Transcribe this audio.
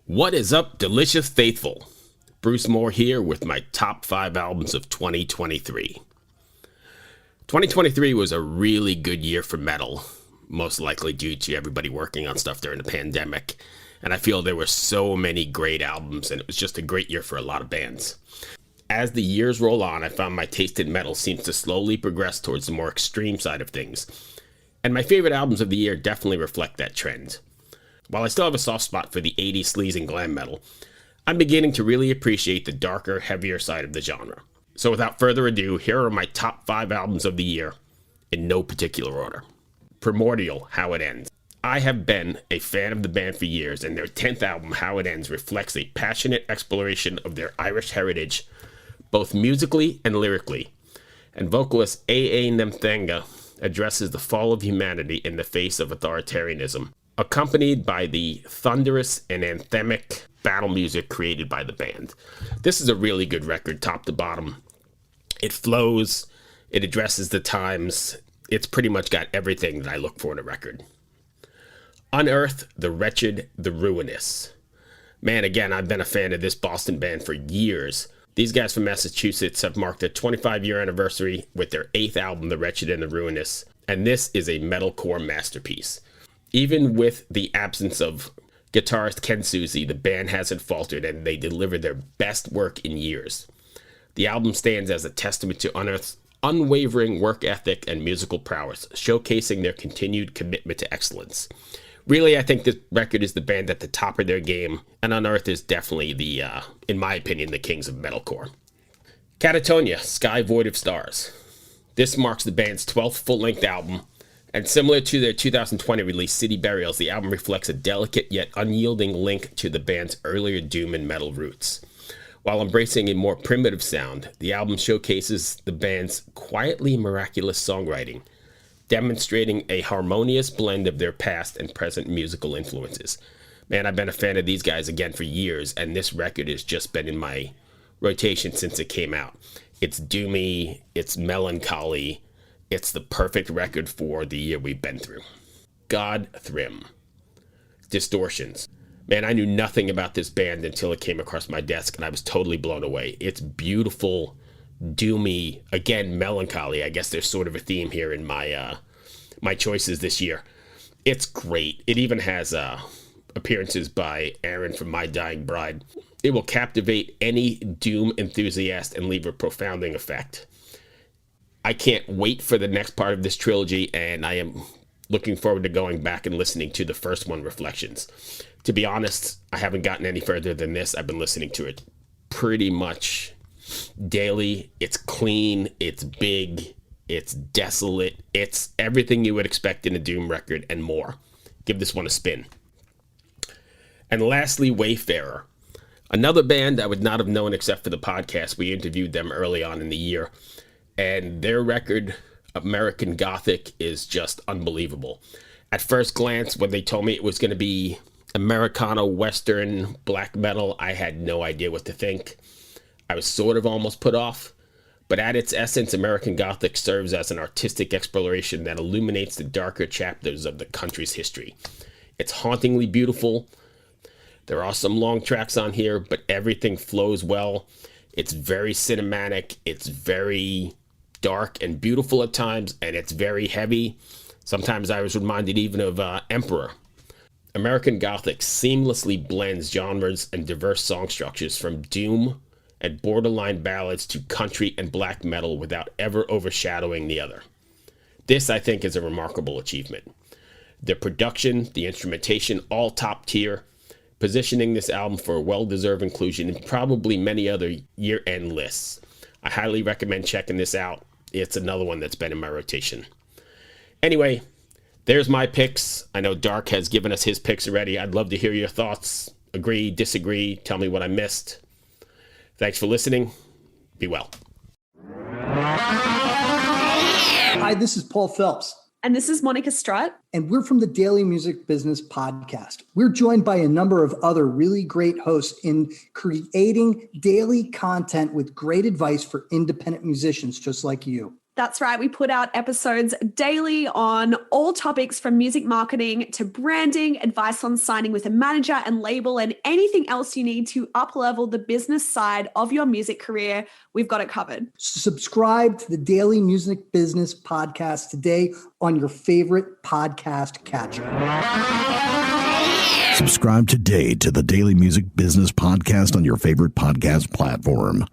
What is up, delicious faithful? Bruce Moore here with my top 5 albums of 2023. 2023 was a really good year for metal, most likely due to everybody working on stuff during the pandemic. And I feel there were so many great albums, and it was just a great year for a lot of bands. As the years roll on, I found my taste in metal seems to slowly progress towards the more extreme side of things. And my favorite albums of the year definitely reflect that trend. While I still have a soft spot for the 80s Sleaze and Glam metal, I'm beginning to really appreciate the darker, heavier side of the genre. So without further ado, here are my top 5 albums of the year, in no particular order. Primordial, How It Ends. I have been a fan of the band for years, and their 10th album, How It Ends, reflects a passionate exploration of their Irish heritage, both musically and lyrically. And vocalist A.A. Nemtheanga addresses the fall of humanity in the face of authoritarianism, accompanied by the thunderous and anthemic battle music created by the band. This is a really good record, top to bottom. It flows, it addresses the times, it's pretty much got everything that I look for in a record. Unearth, The Wretched, The Ruinous. Man, again, I've been a fan of this Boston band for years. These guys from Massachusetts have marked their 25-year anniversary with their 8th album, The Wretched and the Ruinous, and this is a metalcore masterpiece. Even with the absence of guitarist Ken Susie, the band hasn't faltered, and they delivered their best work in years. The album stands as a testament to Unearth's unwavering work ethic and musical prowess, showcasing their continued commitment to excellence. Really, I think this record is the band at the top of their game, and Unearth is definitely the, in my opinion, the kings of metalcore. Catatonia, Sky Void of Stars. This marks the band's 12th full-length album, and similar to their 2020 release, City Burials, the album reflects a delicate yet unyielding link to the band's earlier doom and metal roots. While embracing a more primitive sound, the album showcases the band's quietly miraculous songwriting, demonstrating a harmonious blend of their past and present musical influences. Man, I've been a fan of these guys again for years, and this record has just been in my rotation since it came out. It's doomy, it's melancholy, it's the perfect record for the year we've been through. God Thrym. Distortions. Man, I knew nothing about this band until it came across my desk, and I was totally blown away. It's beautiful, doomy, again, melancholy. I guess there's sort of a theme here in my my choices this year. It's great. It even has appearances by Aaron from My Dying Bride. It will captivate any doom enthusiast and leave a profounding effect. I can't wait for the next part of this trilogy, and I am looking forward to going back and listening to the first one, Reflections. To be honest, I haven't gotten any further than this. I've been listening to it pretty much daily. It's clean, it's big, it's desolate, it's everything you would expect in a doom record and more. Give this one a spin. And lastly, Wayfarer. Another band I would not have known except for the podcast. We interviewed them early on in the year, and their record, American Gothic, is just unbelievable. At first glance, when they told me it was going to be Americana, Western, black metal, I had no idea what to think. I was sort of almost put off, but at its essence, American Gothic serves as an artistic exploration that illuminates the darker chapters of the country's history. It's hauntingly beautiful. There are some long tracks on here, but everything flows well. It's very cinematic. It's very dark and beautiful at times, and it's very heavy. Sometimes I was reminded even of Emperor. American Gothic seamlessly blends genres and diverse song structures from doom and borderline ballads to country and black metal without ever overshadowing the other. This, I think, is a remarkable achievement. The production, the instrumentation, all top tier, positioning this album for a well-deserved inclusion in probably many other year-end lists. I highly recommend checking this out. It's another one that's been in my rotation. Anyway, there's my picks. I know Dark has given us his picks already. I'd love to hear your thoughts. Agree, disagree, tell me what I missed. Thanks for listening. Be well. Hi, this is Paul Phelps. And this is Monica Strutt. And we're from the Daily Music Business Podcast. We're joined by a number of other really great hosts in creating daily content with great advice for independent musicians just like you. That's right. We put out episodes daily on all topics from music marketing to branding, advice on signing with a manager and label, and anything else you need to up-level the business side of your music career. We've got it covered. Subscribe to the Daily Music Business Podcast today on your favorite podcast catcher. Subscribe today to the Daily Music Business Podcast on your favorite podcast platform.